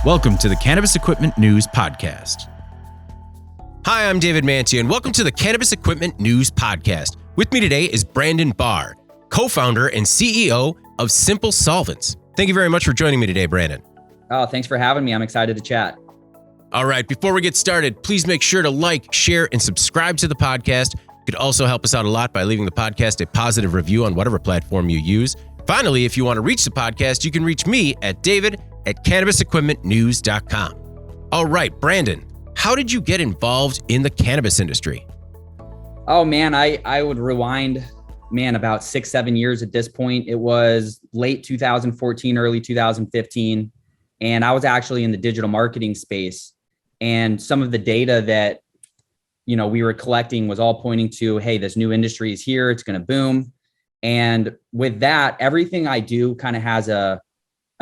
Welcome to the Cannabis Equipment News Podcast. Hi, I'm David Mantia, and welcome to the Cannabis Equipment News Podcast. With me today is Brandon Bahr, co-founder and CEO of Simple Solvents. Thank you very much for joining me today, Brandon. Oh, thanks for having me. I'm excited to chat. All right, before we get started, please make sure to like, share, and subscribe to the podcast. You could also help us out a lot by leaving the podcast a positive review on whatever platform you use. Finally, if you want to reach the podcast, you can reach me at david@cannabisequipmentnews.com. All right, Brandon, how did you get involved in the cannabis industry? Oh man, I would rewind, about 6-7 years at this point. It was late 2014, early 2015. And I was actually in the digital marketing space. And some of the data that, we were collecting was all pointing to, hey, this new industry is here. It's going to boom. And with that, everything I do kind of has a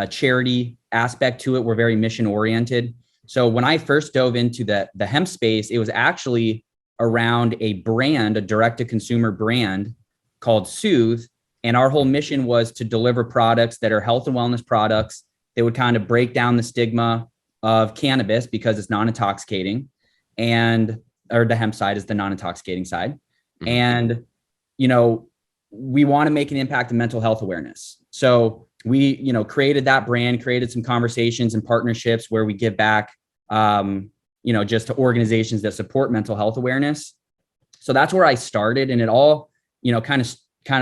charity aspect to it. We're very mission oriented. So when I first dove into the hemp space, it was actually around a brand, a direct to consumer brand called Soothe. And our whole mission was to deliver products that are health and wellness products. They would kind of break down the stigma of cannabis because it's non-intoxicating, or the hemp side is the non-intoxicating side. Mm-hmm. And, we want to make an impact in mental health awareness. So we, created that brand, created some conversations and partnerships where we give back, just to organizations that support mental health awareness. So that's where I started. And it all, kind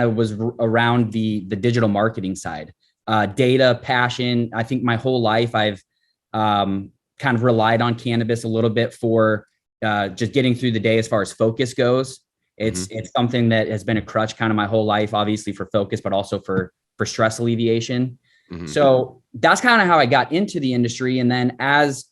of was around the digital marketing side, data, passion. I think my whole life I've kind of relied on cannabis a little bit for just getting through the day as far as focus goes. It's something that has been a crutch kind of my whole life, obviously for focus, but also for stress alleviation. Mm-hmm. So that's kind of how I got into the industry. And then as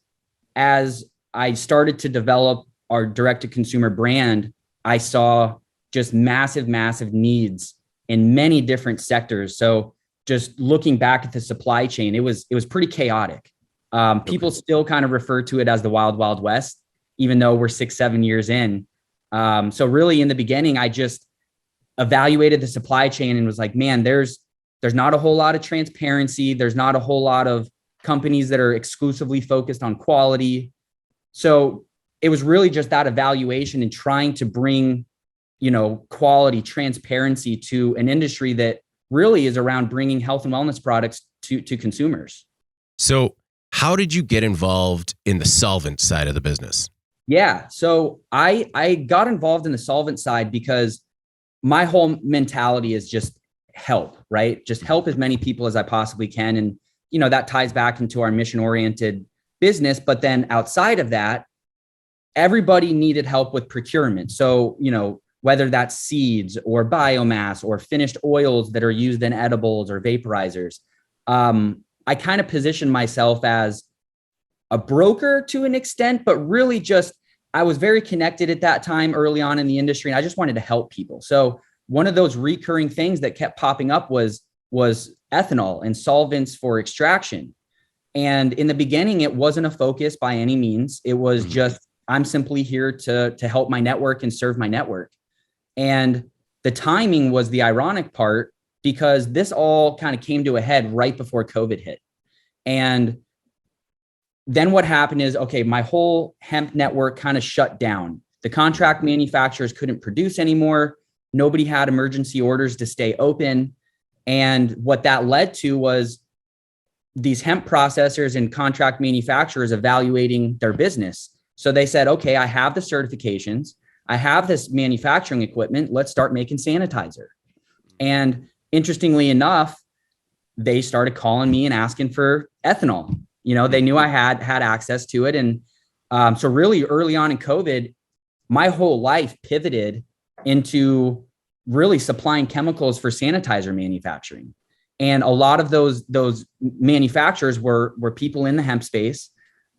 I started to develop our direct to consumer brand, I saw just massive needs in many different sectors. So just looking back at the supply chain, it was pretty chaotic. People still kind of refer to it as the wild, wild west, even though we're 6-7 years in. So really in the beginning, I just evaluated the supply chain and was like, man, there's not a whole lot of transparency. There's not a whole lot of companies that are exclusively focused on quality. So it was really just that evaluation and trying to bring, quality, transparency to an industry that really is around bringing health and wellness products to consumers. So how did you get involved in the solvent side of the business? Yeah. So I got involved in the solvent side because my whole mentality is just help, right? Just help as many people as I possibly can. And, that ties back into our mission-oriented business. But then outside of that, everybody needed help with procurement. So, whether that's seeds or biomass or finished oils that are used in edibles or vaporizers, I kind of positioned myself as a broker to an extent, but really just, I was very connected at that time early on in the industry. And I just wanted to help people. So one of those recurring things that kept popping up was ethanol and solvents for extraction. And in the beginning, it wasn't a focus by any means. It was just, I'm simply here to help my network and serve my network. And the timing was the ironic part because this all kind of came to a head right before COVID hit. And then what happened is, okay, my whole hemp network kind of shut down. The contract manufacturers couldn't produce anymore. Nobody had emergency orders to stay open. And what that led to was these hemp processors and contract manufacturers evaluating their business. So they said, okay, I have the certifications. I have this manufacturing equipment. Let's start making sanitizer. And interestingly enough, they started calling me and asking for ethanol. They knew I had access to it. And so really early on in COVID, my whole life pivoted into really supplying chemicals for sanitizer manufacturing. And a lot of those manufacturers were people in the hemp space.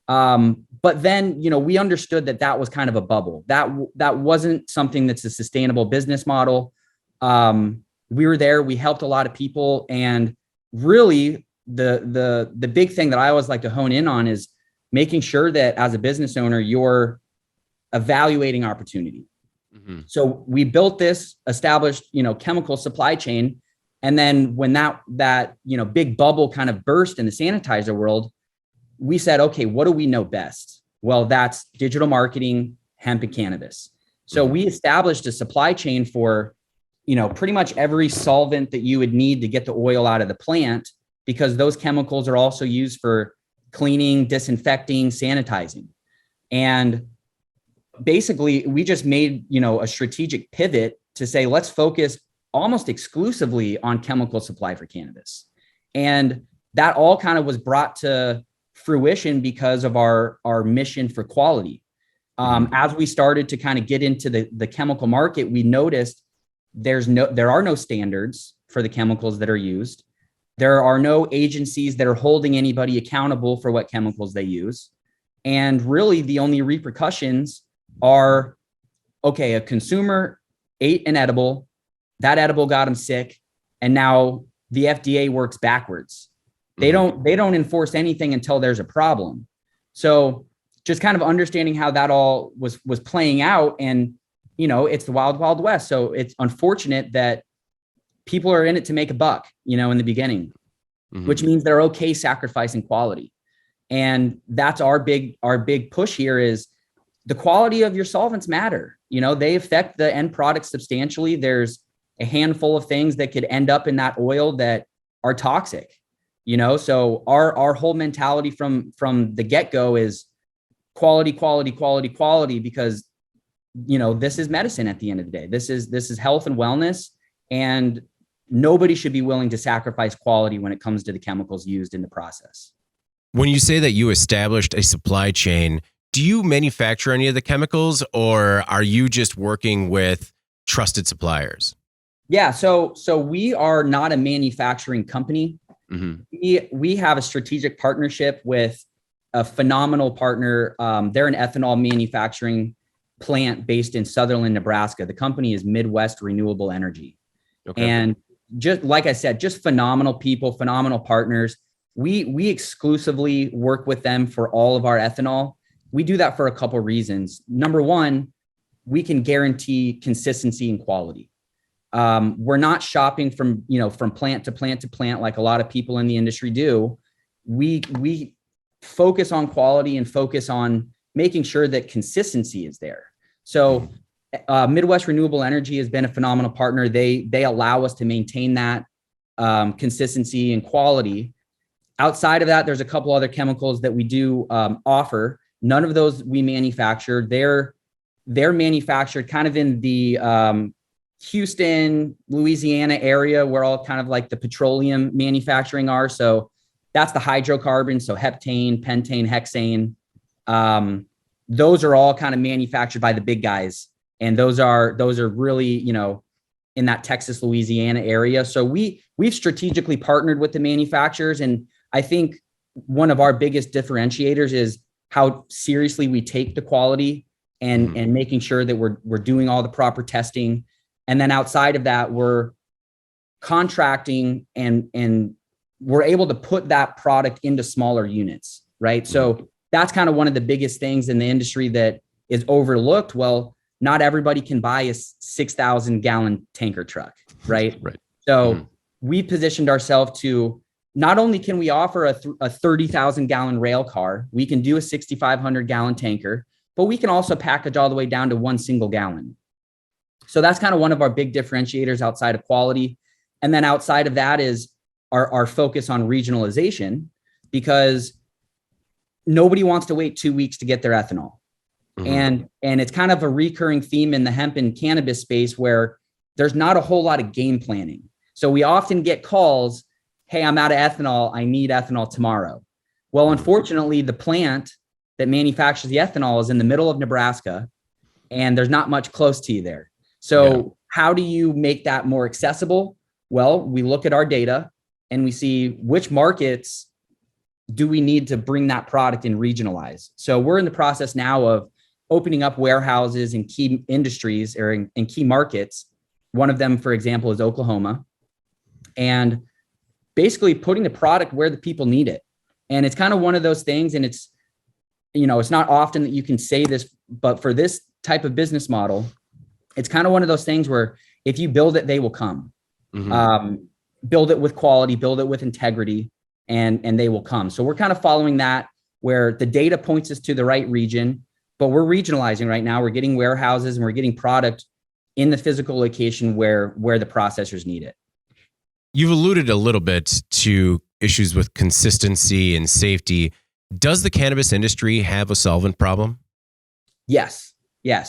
But then, we understood that was kind of a bubble. That wasn't something that's a sustainable business model. We were there, we helped a lot of people. And really the big thing that I always like to hone in on is making sure that as a business owner, you're evaluating opportunity. Mm-hmm. So we built this established, chemical supply chain. And then when that big bubble kind of burst in the sanitizer world, we said, okay, what do we know best? Well, that's digital marketing, hemp and cannabis. So we established a supply chain for, pretty much every solvent that you would need to get the oil out of the plant, because those chemicals are also used for cleaning, disinfecting, sanitizing. And basically we just made, a strategic pivot to say, let's focus almost exclusively on chemical supply for cannabis. And that all kind of was brought to fruition because of our mission for quality. As we started to kind of get into the chemical market, we noticed there are no standards for the chemicals that are used. There are no agencies that are holding anybody accountable for what chemicals they use. And really the only repercussions are, okay, a consumer ate an edible, that edible got him sick, and now the FDA works backwards. They don't enforce anything until there's a problem. So just kind of understanding how that all was playing out, and it's the wild, wild west. So it's unfortunate that people are in it to make a buck, in the beginning, which means they're okay sacrificing quality. And that's our big push here is the quality of your solvents matter. They affect the end product substantially. There's a handful of things that could end up in that oil that are toxic, so our whole mentality from the get-go is quality, because this is medicine at the end of the day. This is health and wellness, and nobody should be willing to sacrifice quality when it comes to the chemicals used in the process. When you say that you established a supply chain, do you manufacture any of the chemicals, or are you just working with trusted suppliers? Yeah, so we are not a manufacturing company. We have a strategic partnership with a phenomenal partner. They're an ethanol manufacturing plant based in Sutherland, Nebraska. The company is Midwest Renewable Energy. Okay. And just like I said, just phenomenal people, phenomenal partners. We exclusively work with them for all of our ethanol. We do that for a couple of reasons. Number one, we can guarantee consistency and quality. We're not shopping from plant to plant to plant like a lot of people in the industry do. We focus on quality and focus on making sure that consistency is there. So Midwest Renewable Energy has been a phenomenal partner. They allow us to maintain that consistency and quality. Outside of that, there's a couple other chemicals that we do offer. None of those we manufacture. They're manufactured kind of in the Houston, Louisiana area, where all kind of like the petroleum manufacturing are. So that's the hydrocarbons. So heptane, pentane, hexane. Those are all kind of manufactured by the big guys. And those are really, in that Texas, Louisiana area. So we've strategically partnered with the manufacturers. And I think one of our biggest differentiators is how seriously we take the quality and making sure that we're doing all the proper testing. And then outside of that, we're contracting and we're able to put that product into smaller units, right? So that's kind of one of the biggest things in the industry that is overlooked. Well, not everybody can buy a 6,000 gallon tanker truck, right? Right. So we positioned ourselves to not only can we offer a 30,000 gallon rail car, we can do a 6,500 gallon tanker, but we can also package all the way down to 1 single gallon. So that's kind of one of our big differentiators outside of quality. And then outside of that is our focus on regionalization, because nobody wants to wait 2 weeks to get their ethanol. And it's kind of a recurring theme in the hemp and cannabis space where there's not a whole lot of game planning. So we often get calls, hey, I'm out of ethanol. I need ethanol tomorrow. Well, unfortunately, the plant that manufactures the ethanol is in the middle of Nebraska, and there's not much close to you there. So how do you make that more accessible? Well, we look at our data and we see which markets do we need to bring that product and regionalize. So we're in the process now of opening up warehouses in key industries or in key markets. One of them, for example, is Oklahoma, and basically putting the product where the people need it. And it's kind of one of those things. And it's, it's not often that you can say this, but for this type of business model, it's kind of one of those things where if you build it, they will come. Build it with quality, build it with integrity, and they will come. So we're kind of following that where the data points us to the right region, but we're regionalizing right now. We're getting warehouses and we're getting product in the physical location where the processors need it. You've alluded a little bit to issues with consistency and safety. Does the cannabis industry have a solvent problem? Yes. I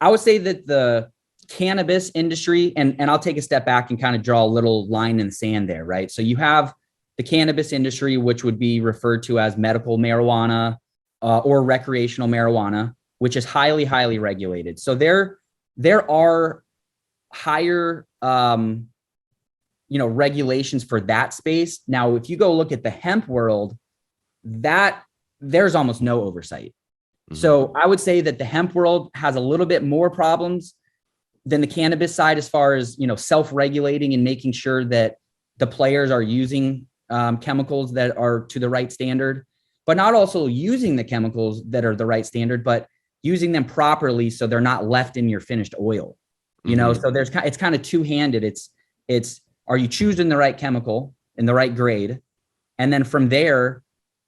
would say that the cannabis industry, and I'll take a step back and kind of draw a little line in the sand there, right? So you have the cannabis industry, which would be referred to as medical marijuana or recreational marijuana, which is highly, highly regulated. So there are higher, regulations for that space. Now, if you go look at the hemp world, that there's almost no oversight. Mm-hmm. So I would say that the hemp world has a little bit more problems than the cannabis side, as far as, self-regulating and making sure that the players are using chemicals that are to the right standard, but not also using the chemicals that are the right standard, but using them properly so they're not left in your finished oil. So it's kind of two-handed. It's are you choosing the right chemical in the right grade? And then from there,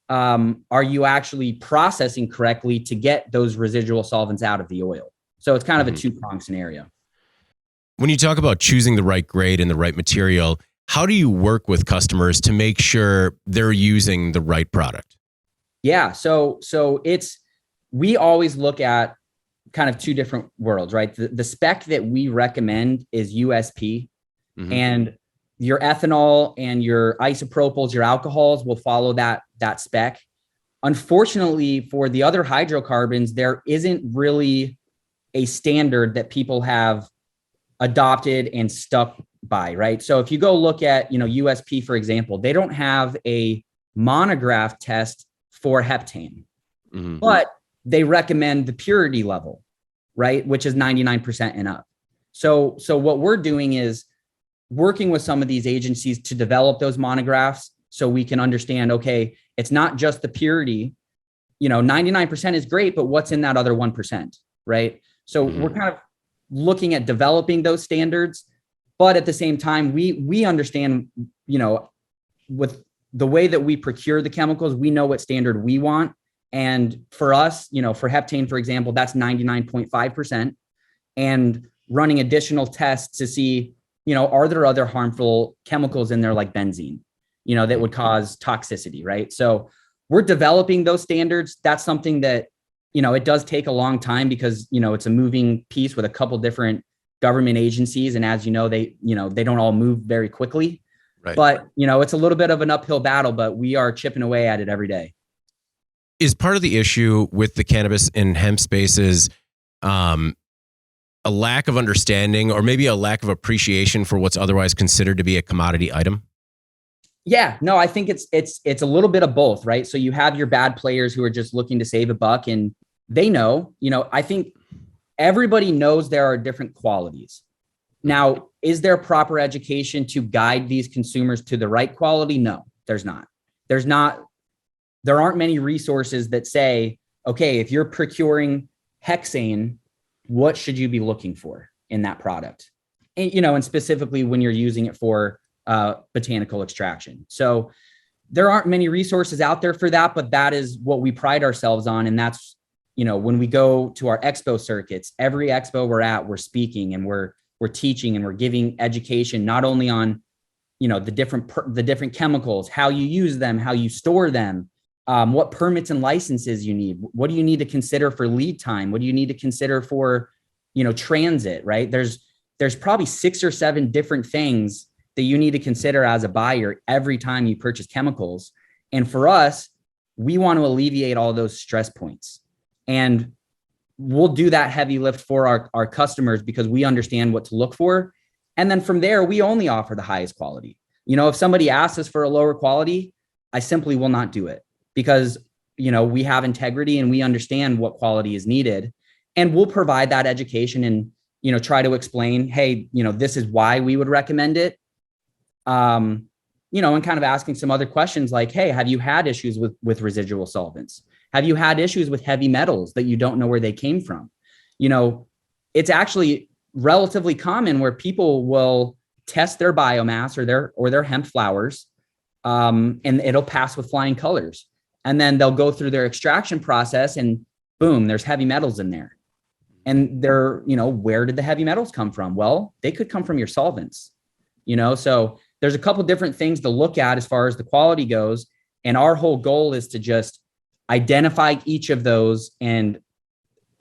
are you actually processing correctly to get those residual solvents out of the oil? So it's kind of a two-pronged scenario. When you talk about choosing the right grade and the right material, how do you work with customers to make sure they're using the right product? Yeah. So we always look at kind of two different worlds, right? The spec that we recommend is USP, and your ethanol and your isopropyls, your alcohols will follow that spec. Unfortunately, for the other hydrocarbons, there isn't really a standard that people have adopted and stuck by, right? So if you go look at, USP, for example, they don't have a monograph test for heptane, but they recommend the purity level, right? Which is 99% and up. So what we're doing is working with some of these agencies to develop those monographs so we can understand, okay, it's not just the purity, 99% is great, but what's in that other 1%, right? So we're kind of looking at developing those standards, but at the same time, we understand, with the way that we procure the chemicals, we know what standard we want. And for us, for heptane, for example, that's 99.5%, and running additional tests to see, are there other harmful chemicals in there like benzene, that would cause toxicity, right? So we're developing those standards. That's something that, it does take a long time because, it's a moving piece with a couple different government agencies. And as you know, they don't all move very quickly, right? But, it's a little bit of an uphill battle, but we are chipping away at it every day. Is part of the issue with the cannabis and hemp spaces a lack of understanding or maybe a lack of appreciation for what's otherwise considered to be a commodity item? Yeah, no, I think it's a little bit of both, right? So you have your bad players who are just looking to save a buck, and they know, I think everybody knows there are different qualities. Now, is there proper education to guide these consumers to the right quality? No, there's not. There aren't many resources that say, okay, if you're procuring hexane, what should you be looking for in that product? And, and specifically when you're using it for botanical extraction. So there aren't many resources out there for that, but that is what we pride ourselves on. And that's, when we go to our expo circuits, every expo we're at, we're speaking and we're teaching and we're giving education, not only on, the different chemicals, how you use them, how you store them, what permits and licenses you need. What do you need to consider for lead time? What do you need to consider for, transit, right? There's probably 6 or 7 different things that you need to consider as a buyer every time you purchase chemicals. And for us, we want to alleviate all those stress points. And we'll do that heavy lift for our customers because we understand what to look for. And then from there, we only offer the highest quality. If somebody asks us for a lower quality, I simply will not do it because, we have integrity and we understand what quality is needed. And we'll provide that education and, try to explain, hey, this is why we would recommend it. And kind of asking some other questions like, hey, have you had issues with residual solvents? Have you had issues with heavy metals that you don't know where they came from? It's actually relatively common where people will test their biomass or their hemp flowers, and it'll pass with flying colors. and then they'll go through their extraction process and boom, there's heavy metals in there. And they're, where did the heavy metals come from? Well, they could come from your solvents, so there's a couple different things to look at as far as the quality goes. And our whole goal is to just identify each of those and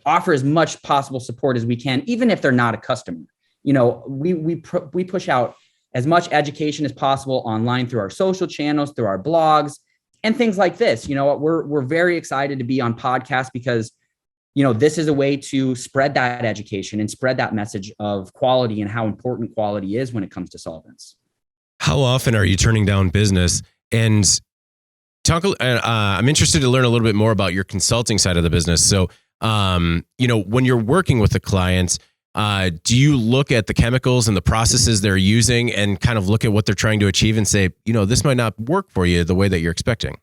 offer as much possible support as we can, even if they're not a customer. We push out as much education as possible online through our social channels, through our blogs, and things like this. We're very excited to be on podcasts because, this is a way to spread that education and spread that message of quality and how important quality is when it comes to solvents. How often are you turning down business? And I'm interested to learn a little bit more about your consulting side of the business. So, when you're working with the clients, do you look at the chemicals and the processes they're using and kind of look at what they're trying to achieve and say, this might not work for you the way that you're expecting?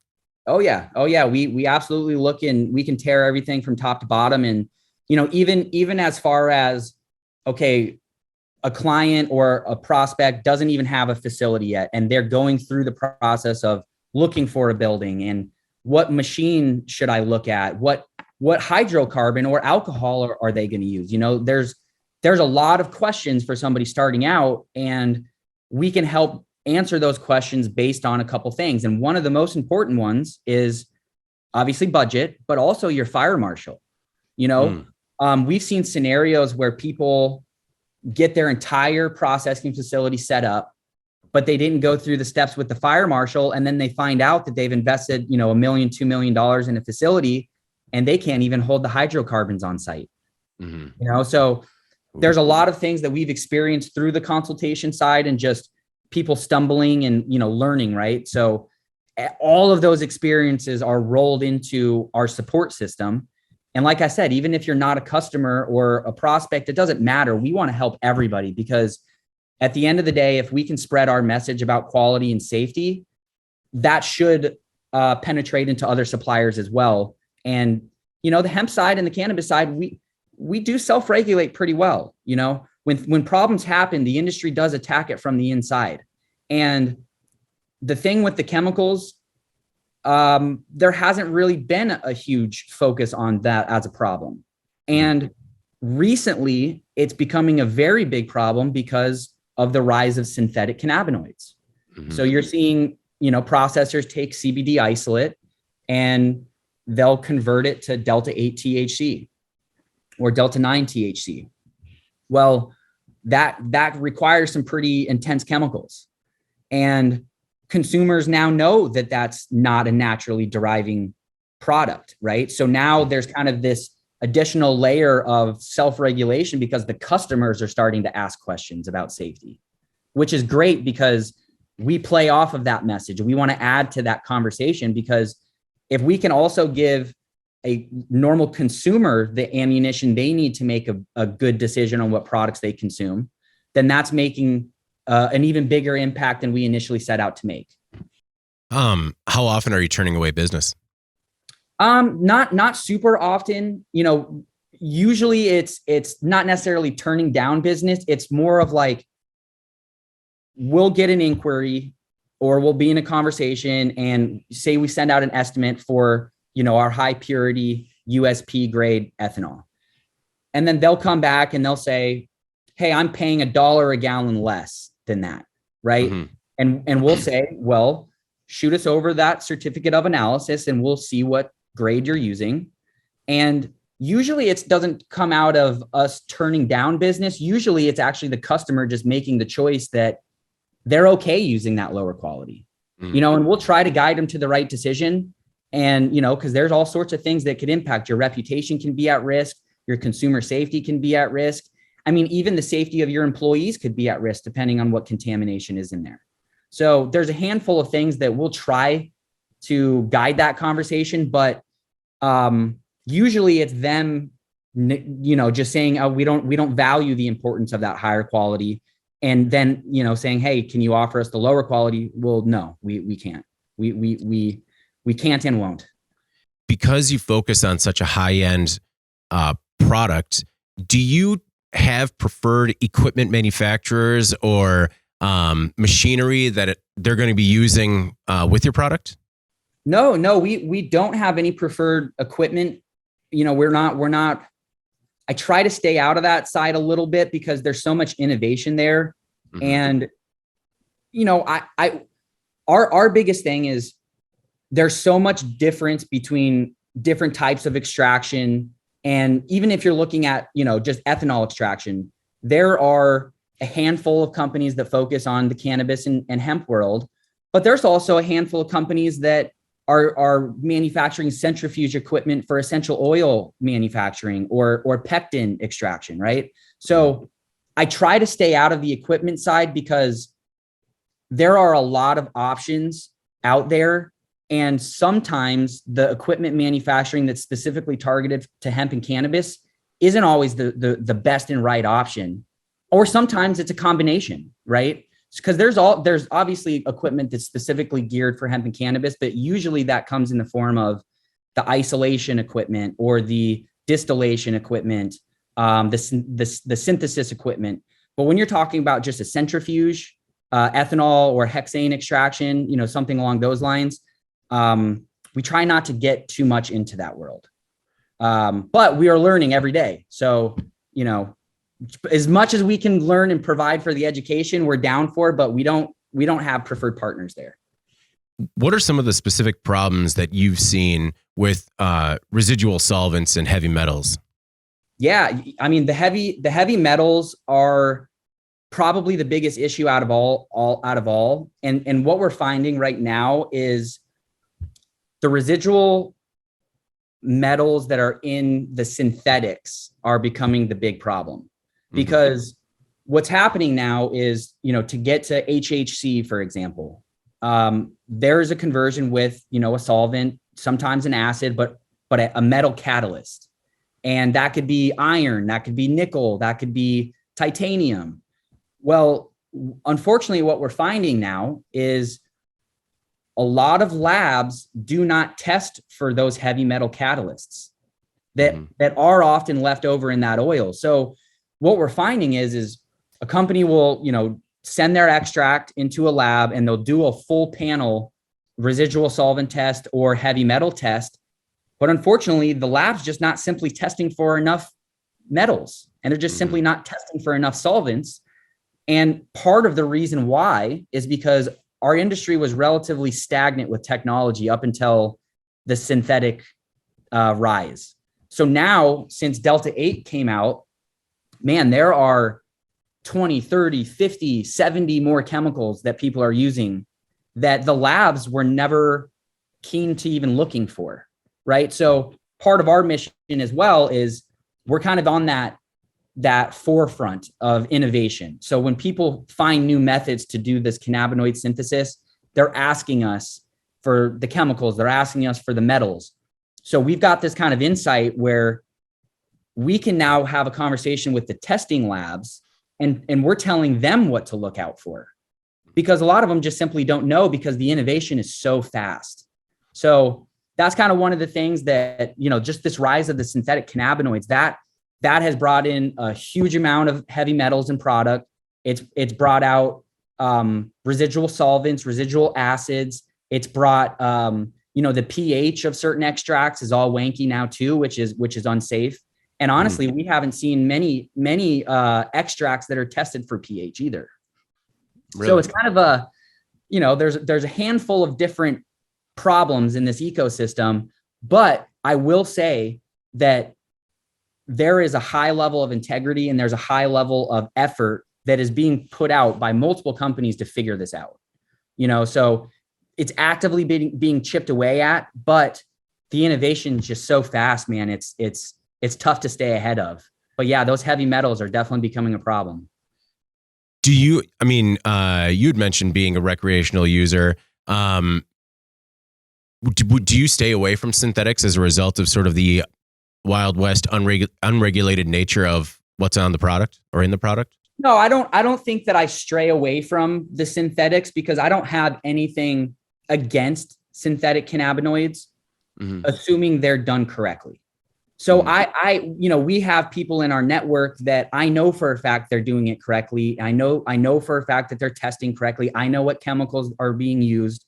Oh yeah. We absolutely look, and we can tear everything from top to bottom. And, even as far as, okay, a client or a prospect doesn't even have a facility yet, and they're going through the process of looking for a building and what machine should I look at? What hydrocarbon or alcohol are they going to use? There's a lot of questions for somebody starting out, and we can help answer those questions based on a couple things. And one of the most important ones is obviously budget, but also your fire marshal. We've seen scenarios where people get their entire processing facility set up, but they didn't go through the steps with the fire marshal. And then they find out that they've invested, $1 million, $2 million in a facility, and they can't even hold the hydrocarbons on site. Mm-hmm. So there's a lot of things that we've experienced through the consultation side and just people stumbling and, learning, right? So all of those experiences are rolled into our support system. And like I said, even if you're not a customer or a prospect, it doesn't matter. We want to help everybody, because at the end of the day, if we can spread our message about quality and safety, that should penetrate into other suppliers as well. And, the hemp side and the cannabis side, we do self-regulate pretty well. When problems happen, the industry does attack it from the inside. And the thing with the chemicals, there hasn't really been a huge focus on that as a problem. And recently, it's becoming a very big problem because of the rise of synthetic cannabinoids. Mm-hmm. So you're seeing, processors take CBD isolate and they'll convert it to Delta 8 THC or Delta 9 THC. Well, that requires some pretty intense chemicals. And consumers now know that that's not a naturally deriving product, right? So now there's kind of this additional layer of self-regulation because the customers are starting to ask questions about safety, which is great because we play off of that message. We want to add to that conversation, because if we can also give a normal consumer the ammunition they need to make a good decision on what products they consume, then that's making an even bigger impact than we initially set out to make. How often are you turning away business? Not super often. Usually it's not necessarily turning down business. It's more of like, we'll get an inquiry or we'll be in a conversation and say we send out an estimate for, our high purity USP grade ethanol. And then they'll come back and they'll say, hey, I'm paying $1 a gallon less than that. Right. Mm-hmm. And we'll say, well, shoot us over that certificate of analysis and we'll see what grade you're using. And usually it doesn't come out of us turning down business. Usually it's actually the customer just making the choice that they're okay using that lower quality, and we'll try to guide them to the right decision. And, because there's all sorts of things that could impact your reputation can be at risk. Your consumer safety can be at risk. I mean, even the safety of your employees could be at risk depending on what contamination is in there. So there's a handful of things that we'll try to guide that conversation, but usually it's them, just saying, oh, we don't value the importance of that higher quality. And then, saying, hey, can you offer us the lower quality? Well, no, we can't. We can't and won't. Because you focus on such a high-end product, do you have preferred equipment manufacturers or machinery that they're going to be using with your product? No, we don't have any preferred equipment. We're not, I try to stay out of that side a little bit because there's so much innovation there. Mm-hmm. And, our biggest thing is there's so much difference between different types of extraction. And even if you're looking at, just ethanol extraction, there are a handful of companies that focus on the cannabis and hemp world, but there's also a handful of companies that are manufacturing centrifuge equipment for essential oil manufacturing or pectin extraction, right? So I try to stay out of the equipment side because there are a lot of options out there. And sometimes the equipment manufacturing that's specifically targeted to hemp and cannabis isn't always the best and right option. Or sometimes it's a combination, right? Because there's obviously equipment that's specifically geared for hemp and cannabis, but usually that comes in the form of the isolation equipment or the distillation equipment, the synthesis equipment. But when you're talking about just a centrifuge, ethanol or hexane extraction, something along those lines, we try not to get too much into that world. But we are learning every day. So, as much as we can learn and provide for the education, we're down for, but we don't have preferred partners there. What are some of the specific problems that you've seen with residual solvents and heavy metals? Yeah, I mean, the heavy metals are probably the biggest issue out of all. And what we're finding right now is the residual metals that are in the synthetics are becoming the big problem. Because what's happening now is, to get to HHC, for example, there's a conversion with, a solvent, sometimes an acid, but a metal catalyst. And that could be iron, that could be nickel, that could be titanium. Well, unfortunately, what we're finding now is a lot of labs do not test for those heavy metal catalysts that are often left over in that oil. So what we're finding is a company will, send their extract into a lab and they'll do a full panel residual solvent test or heavy metal test. But unfortunately, the lab's just not simply testing for enough metals, and they're just simply not testing for enough solvents. And part of the reason why is because our industry was relatively stagnant with technology up until the synthetic rise. So now, since Delta 8 came out, man, there are 20, 30, 50, 70 more chemicals that people are using that the labs were never keen to even looking for, right? So part of our mission as well is we're kind of on that forefront of innovation. So when people find new methods to do this cannabinoid synthesis, they're asking us for the chemicals, they're asking us for the metals. So we've got this kind of insight where we can now have a conversation with the testing labs and we're telling them what to look out for, because a lot of them just simply don't know because the innovation is so fast. So that's kind of one of the things that, just this rise of the synthetic cannabinoids, that has brought in a huge amount of heavy metals in product. It's brought out residual solvents, residual acids. It's brought, the pH of certain extracts is all wanky now too, which is unsafe. And honestly, we haven't seen many extracts that are tested for pH either. Really? So it's kind of there's a handful of different problems in this ecosystem, but I will say that there is a high level of integrity and there's a high level of effort that is being put out by multiple companies to figure this out. So it's actively being chipped away at, but the innovation is just so fast, man. It's tough to stay ahead of. But yeah, those heavy metals are definitely becoming a problem. You had mentioned being a recreational user. Do you stay away from synthetics as a result of sort of the Wild West unregulated nature of what's on the product or in the product? No, I don't think that I stray away from the synthetics because I don't have anything against synthetic cannabinoids, assuming they're done correctly. So we have people in our network that I know for a fact they're doing it correctly. I know for a fact that they're testing correctly. I know what chemicals are being used.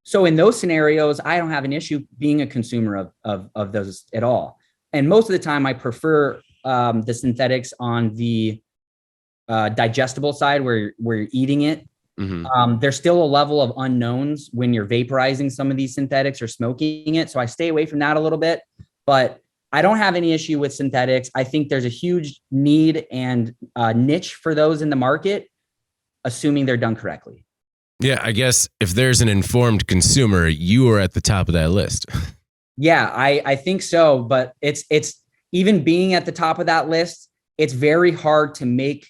So in those scenarios, I don't have an issue being a consumer of those at all. And most of the time I prefer the synthetics on the digestible side where you're eating it. There's still a level of unknowns when you're vaporizing some of these synthetics or smoking it. So I stay away from that a little bit, but I don't have any issue with synthetics. I think there's a huge need and niche for those in the market, assuming they're done correctly. Yeah, I guess if there's an informed consumer, you are at the top of that list. Yeah, I think so. But it's even being at the top of that list, it's very hard to make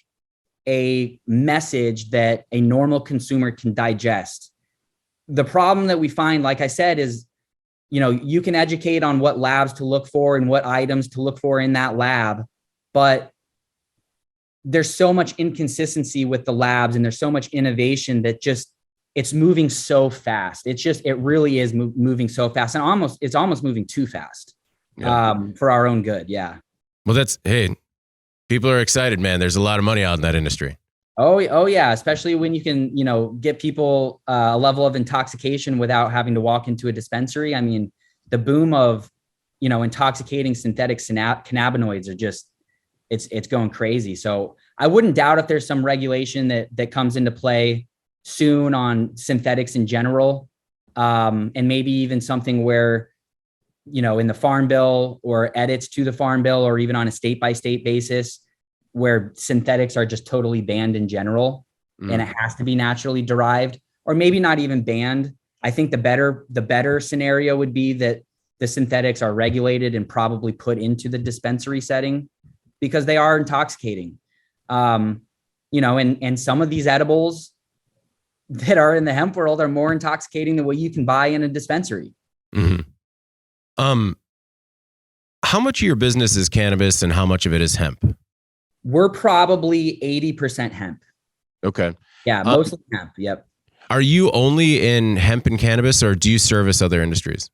a message that a normal consumer can digest. The problem that we find, like I said, is, you can educate on what labs to look for and what items to look for in that lab, but there's so much inconsistency with the labs and there's so much innovation that it's moving so fast. It really is moving so fast, and it's almost moving too fast for our own good. Yeah. Well, hey, people are excited, man. There's a lot of money out in that industry. Oh yeah. Especially when you can, get people a level of intoxication without having to walk into a dispensary. I mean, the boom of, intoxicating synthetic cannabinoids are it's going crazy. So I wouldn't doubt if there's some regulation that comes into play soon on synthetics in general. And maybe even something where, in the farm bill or edits to the farm bill, or even on a state by state basis, where synthetics are just totally banned in general and it has to be naturally derived, or maybe not even banned. I think the better scenario would be that the synthetics are regulated and probably put into the dispensary setting because they are intoxicating. And some of these edibles that are in the hemp world are more intoxicating than what you can buy in a dispensary. How much of your business is cannabis and how much of it is hemp? We're probably 80% hemp. Okay. Yeah, mostly hemp. Yep. Are you only in hemp and cannabis, or do you service other industries?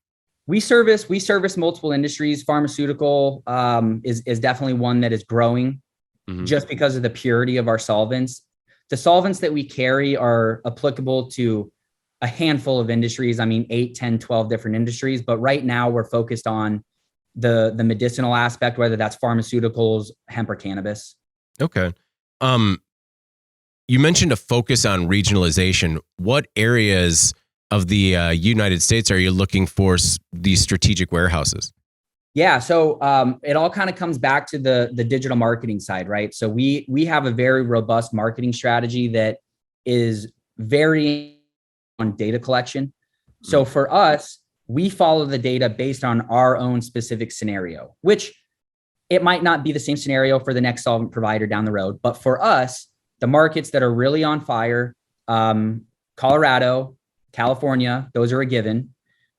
We service multiple industries. Pharmaceutical is definitely one that is growing just because of the purity of our solvents. The solvents that we carry are applicable to a handful of industries. I mean, 8, 10, 12 different industries. But right now we're focused on the medicinal aspect, whether that's pharmaceuticals, hemp, or cannabis. Okay. You mentioned a focus on regionalization. What areas of the United States are you looking for these strategic warehouses? Yeah. So it all kind of comes back to the digital marketing side, right? So we have a very robust marketing strategy that is very on data collection. So for us, we follow the data based on our own specific scenario, which it might not be the same scenario for the next solvent provider down the road. But for us, the markets that are really on fire, Colorado, California, those are a given.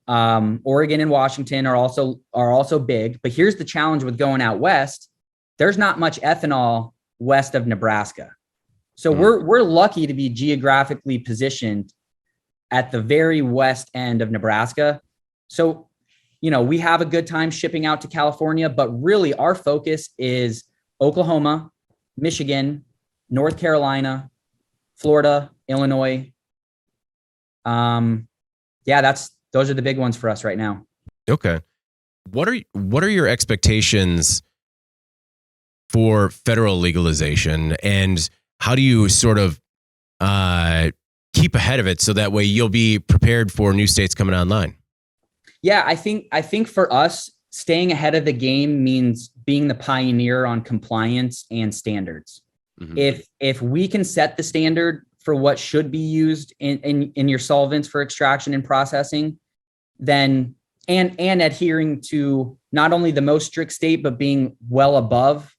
Oregon and Washington are also big. But here's the challenge with going out west. There's not much ethanol west of Nebraska. So we're lucky to be geographically positioned at the very west end of Nebraska. So, we have a good time shipping out to California, but really our focus is Oklahoma, Michigan, North Carolina, Florida, Illinois. Those are the big ones for us right now. Okay. What are your expectations for federal legalization, and how do you sort of keep ahead of it so that way you'll be prepared for new states coming online? Yeah, I think for us, staying ahead of the game means being the pioneer on compliance and standards. If we can set the standard for what should be used in your solvents for extraction and processing, then and adhering to not only the most strict state, but being well above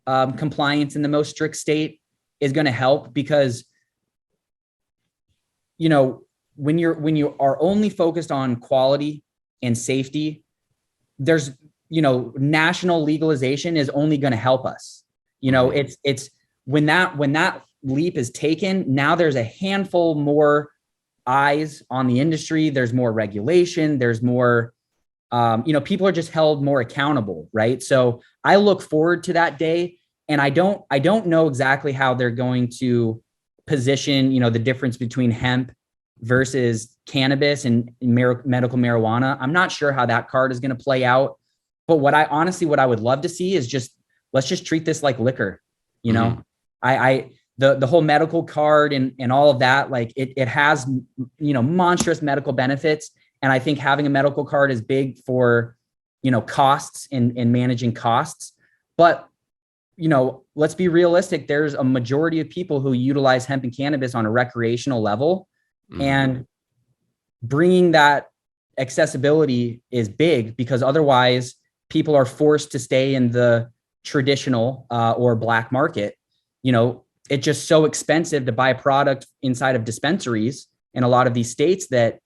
compliance in the most strict state is going to help, because when you are only focused on quality and safety, there's national legalization is only going to help us. It's when that leap is taken, now there's a handful more eyes on the industry. There's more regulation. There's more, people are just held more accountable, right? So I look forward to that day, and I don't know exactly how they're going to position, the difference between hemp versus cannabis and medical marijuana. I'm not sure how that card is going to play out. But what I would love to see is let's just treat this like liquor. You know, the whole medical card and all of that, like it has, monstrous medical benefits. And I think having a medical card is big for, costs and managing costs. But, let's be realistic. There's a majority of people who utilize hemp and cannabis on a recreational level, and bringing that accessibility is big, because otherwise people are forced to stay in the traditional or black market. It's just so expensive to buy a product inside of dispensaries in a lot of these states that,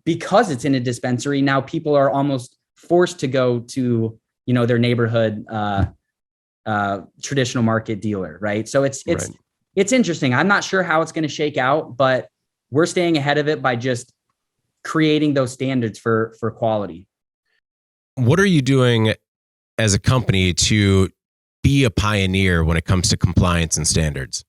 because it's in a dispensary, now people are almost forced to go to, their neighborhood traditional market dealer. Right. So it's interesting. I'm not sure how it's going to shake out, but we're staying ahead of it by just creating those standards for quality. What are you doing as a company to be a pioneer when it comes to compliance and standards?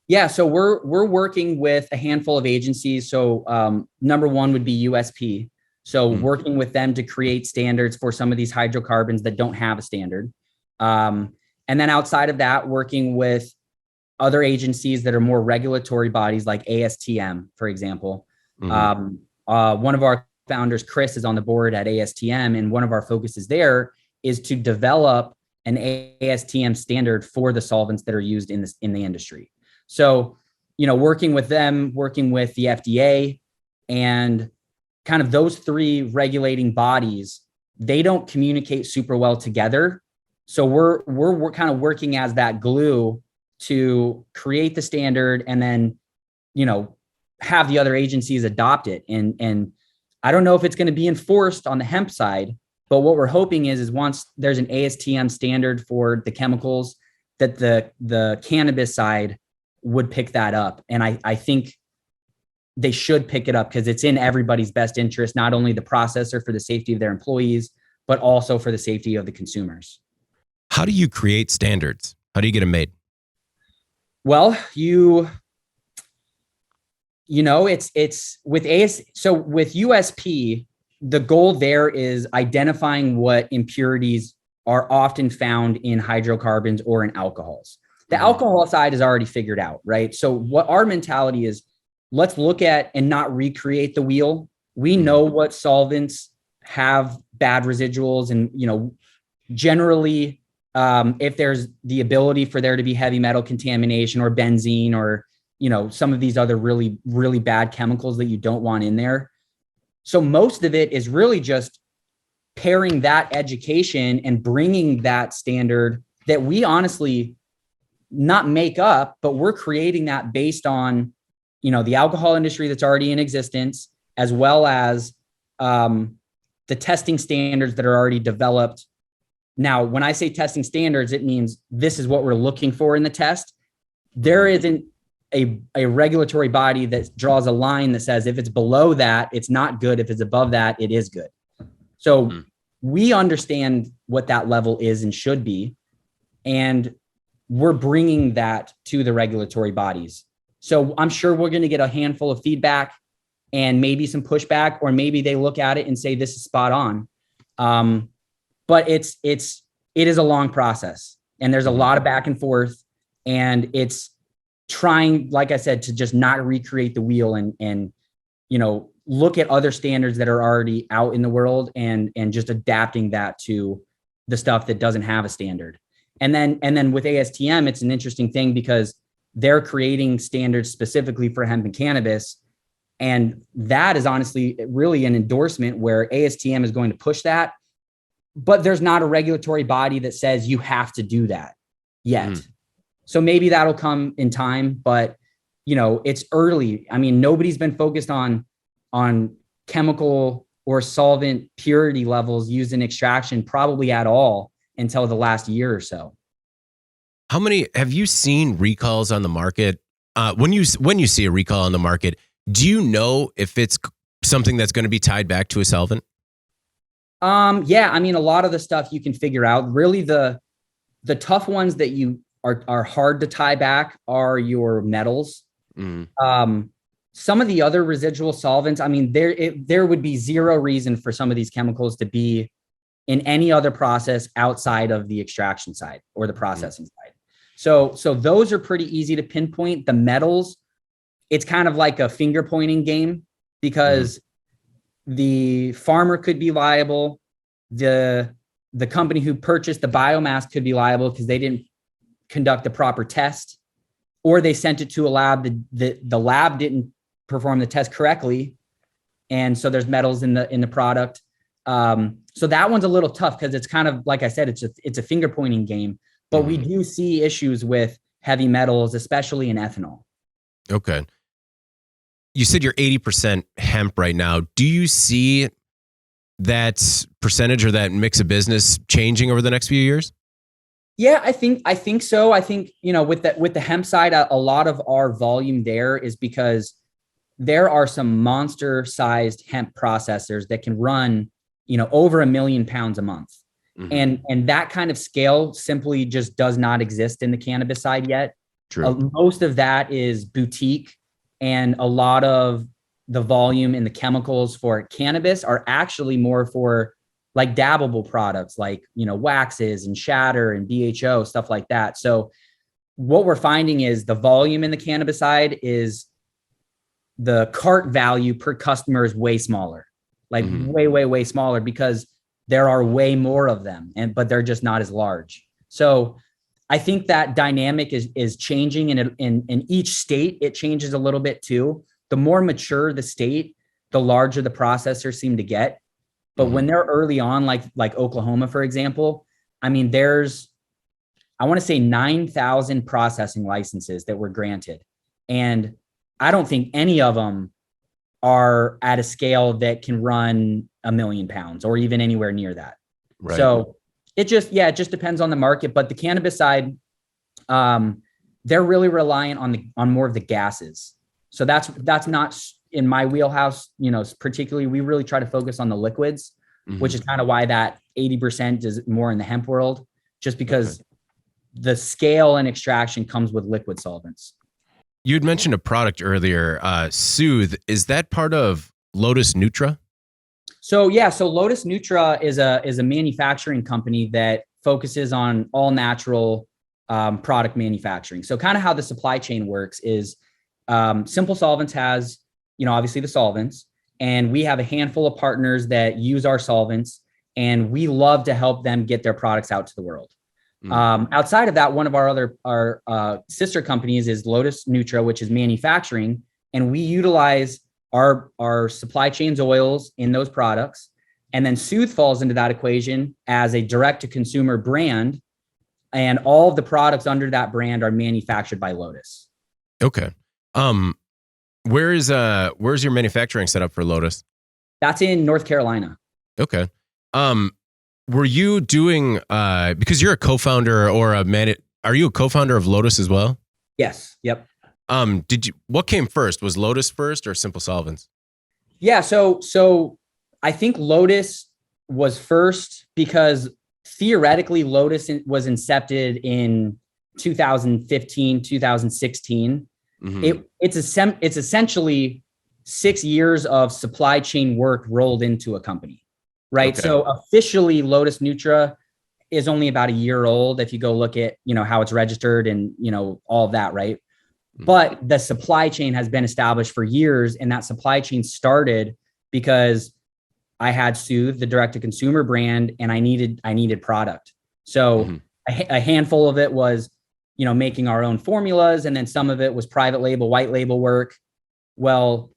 Yeah, so we're working with a handful of agencies. So number one would be USP. So working with them to create standards for some of these hydrocarbons that don't have a standard. And then outside of that, working with other agencies that are more regulatory bodies like ASTM, for example. One of our founders, Chris, is on the board at ASTM, and one of our focuses there is to develop an ASTM standard for the solvents that are used in the industry. So, working with them, working with the FDA, and kind of those three regulating bodies, they don't communicate super well together. So we're kind of working as that glue to create the standard, and then, have the other agencies adopt it. And I don't know if it's going to be enforced on the hemp side, but what we're hoping is once there's an ASTM standard for the chemicals, that the cannabis side would pick that up. And I think they should pick it up, because it's in everybody's best interest, not only the processor for the safety of their employees, but also for the safety of the consumers. How do you create standards? How do you get them made? Well, it's with so with USP, the goal there is identifying what impurities are often found in hydrocarbons or in alcohols. The alcohol side is already figured out, right? So what our mentality is, let's look at and not recreate the wheel. We know what solvents have bad residuals, and, generally, if there's the ability for there to be heavy metal contamination or benzene or, some of these other really, really bad chemicals that you don't want in there. So most of it is really just pairing that education and bringing that standard that we honestly not make up, but we're creating that based on, the alcohol industry that's already in existence, as well as the testing standards that are already developed. Now, when I say testing standards, it means this is what we're looking for in the test. There isn't a regulatory body that draws a line that says if it's below that, it's not good. If it's above that, it is good. So we understand what that level is and should be, and we're bringing that to the regulatory bodies. So I'm sure we're going to get a handful of feedback and maybe some pushback, or maybe they look at it and say, this is spot on. But it is a long process, and there's a lot of back and forth, and it's trying, like I said, to just not recreate the wheel and look at other standards that are already out in the world and just adapting that to the stuff that doesn't have a standard. And then with ASTM, it's an interesting thing because they're creating standards specifically for hemp and cannabis. And that is honestly really an endorsement where ASTM is going to push that, but there's not a regulatory body that says you have to do that yet. So maybe that'll come in time, but it's early. I mean, nobody's been focused on chemical or solvent purity levels used in extraction probably at all until the last year or so. How many have you seen recalls on the market? When you see a recall on the market, do you know if it's something that's going to be tied back to a solvent? Yeah, I mean, a lot of the stuff you can figure out. Really, the tough ones that you are hard to tie back are your metals. some of the other residual solvents, I mean, there would be zero reason for some of these chemicals to be in any other process outside of the extraction side or the processing side. So those are pretty easy to pinpoint. The metals, it's kind of like a finger pointing game because the farmer could be liable. The company who purchased the biomass could be liable because they didn't conduct the proper test, or they sent it to a lab. The lab didn't perform the test correctly. And so there's metals in the product. So that one's a little tough because it's kind of, like I said, it's a finger pointing game, but we do see issues with heavy metals, especially in ethanol. Okay. You said you're 80% hemp right now. Do you see that percentage or that mix of business changing over the next few years? Yeah, I think so. I think, with the hemp side, a lot of our volume there is because there are some monster sized hemp processors that can run, over 1 million pounds a month. And that kind of scale simply just does not exist in the cannabis side yet. True. Most of that is boutique, and a lot of the volume in the chemicals for cannabis are actually more for like dabbable products, like, waxes and shatter and BHO, stuff like that. So what we're finding is the volume in the cannabis side is the cart value per customer is way smaller, like way smaller, because there are way more of them, but they're just not as large. So I think that dynamic is changing, and in each state, it changes a little bit too. The more mature the state, the larger the processors seem to get. But when they're early on, like Oklahoma, for example, I mean, there's, I want to say 9,000 processing licenses that were granted. And I don't think any of them are at a scale that can run 1 million pounds or even anywhere near that. Right. So it just depends on the market. But the cannabis side, they're really reliant on more of the gases. So that's not in my wheelhouse, particularly. We really try to focus on the liquids, which is kind of why that 80% is more in the hemp world, just because the scale and extraction comes with liquid solvents. You had mentioned a product earlier, Soothe. Is that part of Lotus Nutra? So Lotus Nutra is a manufacturing company that focuses on all natural product manufacturing. So kind of how the supply chain works is Simple Solvents has, obviously the solvents, and we have a handful of partners that use our solvents, and we love to help them get their products out to the world. Outside of that, one of our sister companies is Lotus Nutra, which is manufacturing, and we utilize our supply chain's oils in those products. And then Soothe falls into that equation as a direct-to-consumer brand, and all of the products under that brand are manufactured by Lotus. Okay. Where's your manufacturing setup for Lotus? That's in North Carolina. Okay. Were you doing, because you're a co-founder or are you a co-founder of Lotus as well? Yes. Yep. What came first? Was Lotus first or Simple Solvents? Yeah. So I think Lotus was first because theoretically Lotus was incepted in 2015, 2016. It's essentially 6 years of supply chain work rolled into a company, right? Okay. So officially Lotus Nutra is only about a year old if you go look at, how it's registered and, all of that, right? But the supply chain has been established for years, and that supply chain started because I had Soothe, the direct-to-consumer brand, and I needed product. So a handful of it was, making our own formulas, and then some of it was private label, white label work. Well,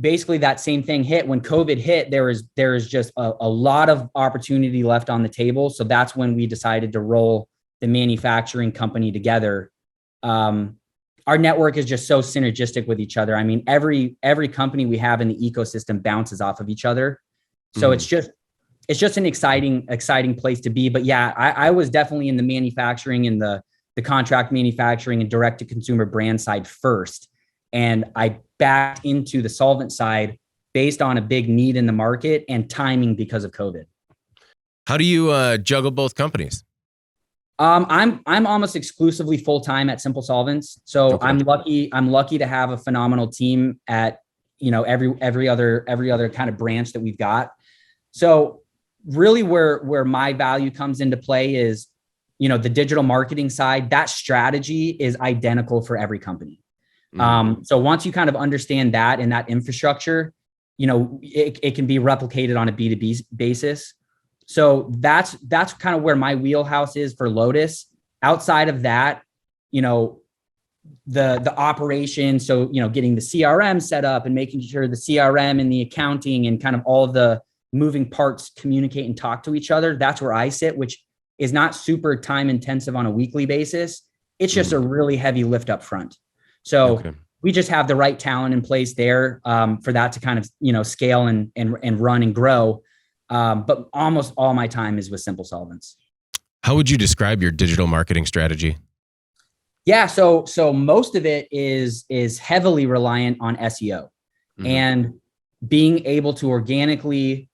basically that same thing hit when COVID hit. There is just a lot of opportunity left on the table. So that's when we decided to roll the manufacturing company together. Our network is just so synergistic with each other. I mean, every company we have in the ecosystem bounces off of each other. So it's just an exciting place to be. But yeah, I was definitely in the manufacturing and the contract manufacturing and direct to consumer brand side first. And I backed into the solvent side based on a big need in the market and timing because of COVID. How do you juggle both companies? I'm almost exclusively full time at Simple Solvents. So Okay. I'm lucky to have a phenomenal team at, every other kind of branch that we've got. So really where my value comes into play is, the digital marketing side. That strategy is identical for every company. So once you kind of understand that and that infrastructure, it can be replicated on a B2B basis. So that's kind of where my wheelhouse is for Lotus. Outside of that, the operation. So, getting the CRM set up and making sure the CRM and the accounting and kind of all of the moving parts communicate and talk to each other. That's where I sit, which is not super time intensive on a weekly basis. It's just a really heavy lift up front. So we just have the right talent in place there for that to kind of, scale and run and grow. But almost all my time is with Simple Solvents. How would you describe your digital marketing strategy? Yeah. So most of it is heavily reliant on SEO and being able to organically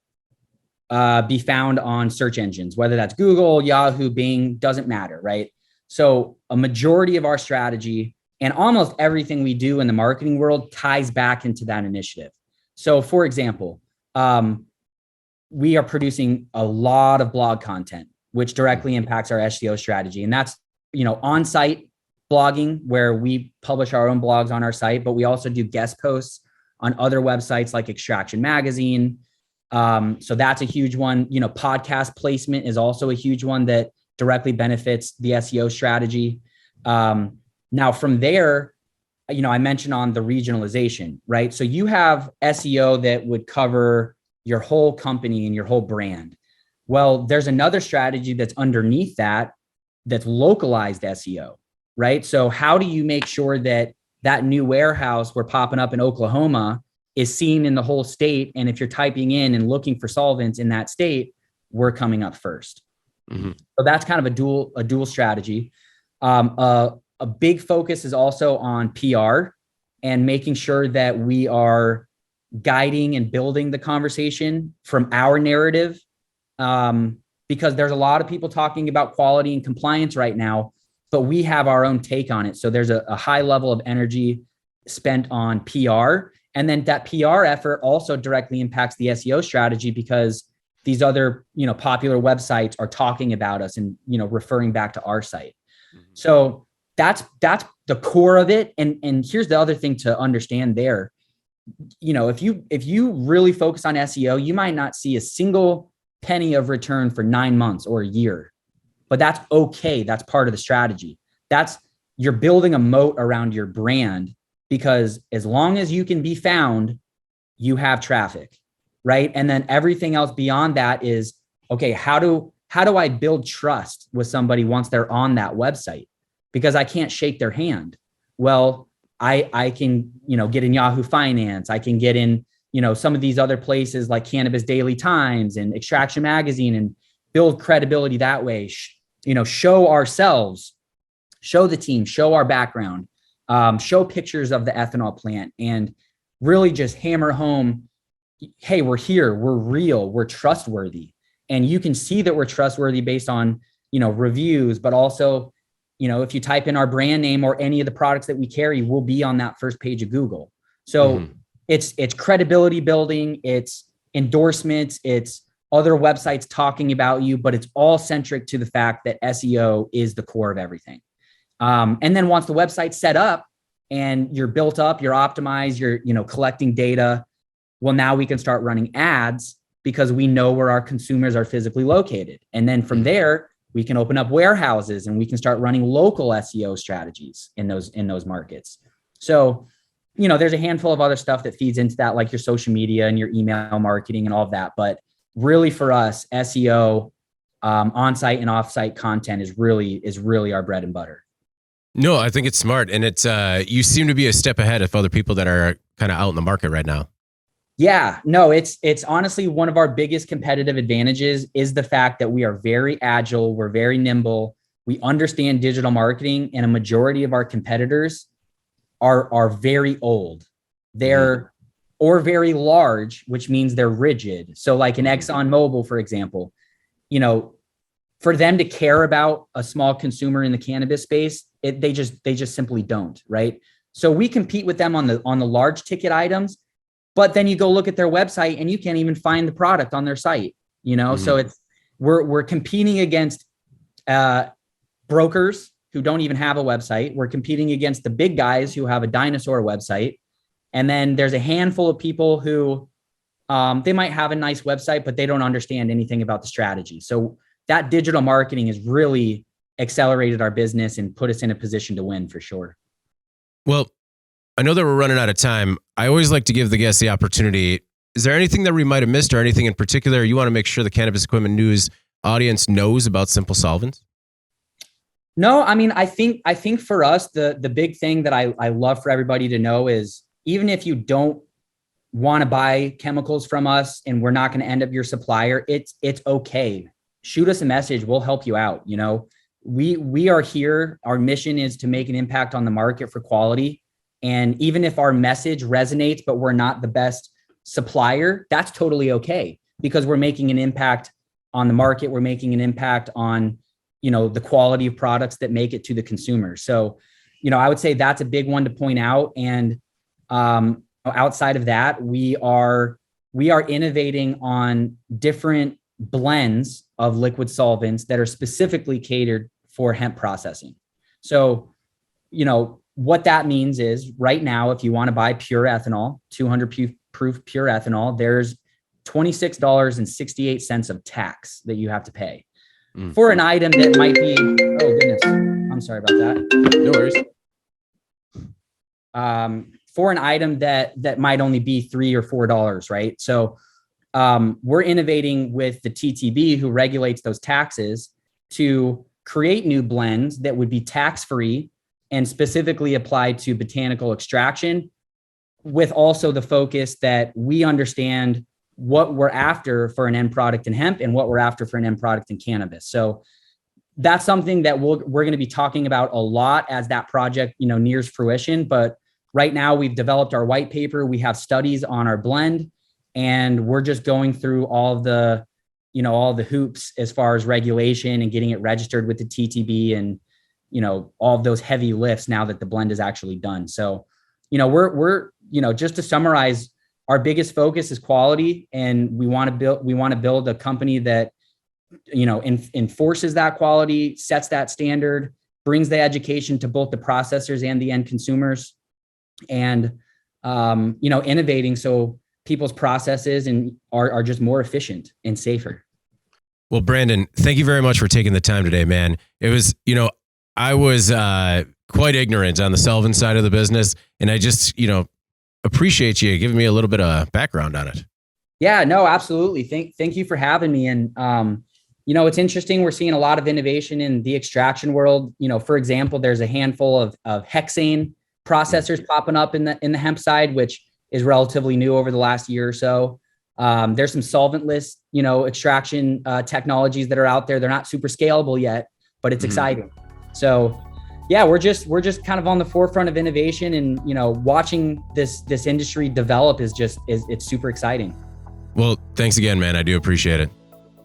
be found on search engines, whether that's Google, Yahoo, Bing, doesn't matter, right? So a majority of our strategy and almost everything we do in the marketing world ties back into that initiative. So for example, we are producing a lot of blog content, which directly impacts our SEO strategy. And that's, on-site blogging where we publish our own blogs on our site, but we also do guest posts on other websites like Extraction Magazine. So that's a huge one. Podcast placement is also a huge one that directly benefits the SEO strategy. Now from there, I mentioned on the regionalization, right? So you have SEO that would cover your whole company and your whole brand. Well, there's another strategy that's underneath that's localized SEO, right? So how do you make sure that new warehouse we're popping up in Oklahoma is seen in the whole state? And if you're typing in and looking for solvents in that state, we're coming up first. So that's kind of a dual strategy. A big focus is also on PR and making sure that we are guiding and building the conversation from our narrative. Because there's a lot of people talking about quality and compliance right now, but we have our own take on it. So there's a high level of energy spent on PR. And then that PR effort also directly impacts the SEO strategy because these other, popular websites are talking about us and, referring back to our site. So that's the core of it. And here's the other thing to understand there. If you really focus on SEO, you might not see a single penny of return for 9 months or a year, but that's okay. That's part of the strategy. You're building a moat around your brand because as long as you can be found, you have traffic, right? And then everything else beyond that is, okay, how do I build trust with somebody once they're on that website? Because I can't shake their hand. Well, I can, get in Yahoo Finance. I can get in, some of these other places like Cannabis Daily Times and Extraction Magazine and build credibility that way. Show ourselves, show the team, show our background, show pictures of the ethanol plant and really just hammer home, hey, we're here, we're real, we're trustworthy. And you can see that we're trustworthy based on, reviews, but also, if you type in our brand name or any of the products that we carry, we'll be on that first page of Google. So it's credibility building, it's endorsements, it's other websites talking about you, but it's all centric to the fact that SEO is the core of everything. And then once the website's set up and you're built up, you're optimized, you're, collecting data. Well, now we can start running ads because we know where our consumers are physically located. And then from there, we can open up warehouses and we can start running local SEO strategies in those markets. So, there's a handful of other stuff that feeds into that, like your social media and your email marketing and all of that. But really for us, SEO, on-site and off-site content is really our bread and butter. No, I think it's smart. And it's, you seem to be a step ahead of other people that are kind of out in the market right now. Yeah, no, it's honestly one of our biggest competitive advantages is the fact that we are very agile. We're very nimble. We understand digital marketing, and a majority of our competitors are very old. They're or very large, which means they're rigid. So like an ExxonMobil, for example, for them to care about a small consumer in the cannabis space, they just simply don't, right? So we compete with them on the large ticket items, but then you go look at their website and you can't even find the product on their site, So we're competing against brokers who don't even have a website. We're competing against the big guys who have a dinosaur website. And then there's a handful of people who they might have a nice website, but they don't understand anything about the strategy. So that digital marketing has really accelerated our business and put us in a position to win for sure. Well, I know that we're running out of time. I always like to give the guests the opportunity. Is there anything that we might have missed or anything in particular you want to make sure the Cannabis Equipment News audience knows about Simple Solvents? No, I mean, I think for us, the big thing that I love for everybody to know is even if you don't want to buy chemicals from us and we're not going to end up your supplier, it's okay. Shoot us a message. We'll help you out. We are here. Our mission is to make an impact on the market for quality. And even if our message resonates, but we're not the best supplier, that's totally okay because we're making an impact on the market. We're making an impact on, the quality of products that make it to the consumer. So, I would say that's a big one to point out. And outside of that, we are innovating on different blends of liquid solvents that are specifically catered for hemp processing. So, what that means is right now, if you want to buy pure ethanol, 200 proof pure ethanol, there's $26.68 of tax that you have to pay for an item that might be, oh goodness, I'm sorry about that. No worries. For an item that might only be $3 or $4, right? So we're innovating with the TTB who regulates those taxes to create new blends that would be tax-free and specifically applied to botanical extraction, with also the focus that we understand what we're after for an end product in hemp and what we're after for an end product in cannabis. So that's something that we're going to be talking about a lot as that project, nears fruition. But right now we've developed our white paper. We have studies on our blend, and we're just going through all the hoops as far as regulation and getting it registered with the TTB and, all of those heavy lifts now that the blend is actually done. So, we're just to summarize, our biggest focus is quality, and we want to build a company that, enforces that quality, sets that standard, brings the education to both the processors and the end consumers, and, innovating so people's processes are just more efficient and safer. Well, Brandon, thank you very much for taking the time today, man. It was, I was quite ignorant on the Solvent side of the business, and I just, appreciate you giving me a little bit of background on it. Yeah, no, absolutely. Thank you for having me. And, it's interesting. We're seeing a lot of innovation in the extraction world. For example, there's a handful of hexane processors popping up in the hemp side, which is relatively new over the last year or so. There's some solventless, extraction technologies that are out there. They're not super scalable yet, but it's exciting. So yeah, we're just kind of on the forefront of innovation, and, watching this industry develop it's super exciting. Well, thanks again, man. I do appreciate it.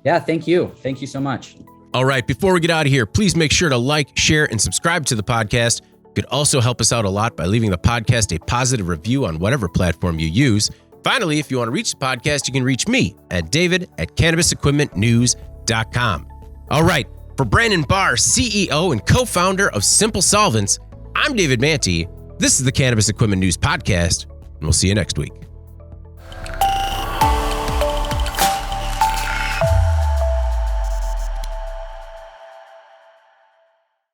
Yeah. Thank you. Thank you so much. All right. Before we get out of here, please make sure to like, share, and subscribe to the podcast. You could also help us out a lot by leaving the podcast a positive review on whatever platform you use. Finally, if you want to reach the podcast, you can reach me at david@cannabisequipmentnews.com. All right. For Brandon Bahr, CEO and co-founder of Simple Solvents, I'm David Manti. This is the Cannabis Equipment News Podcast, and we'll see you next week.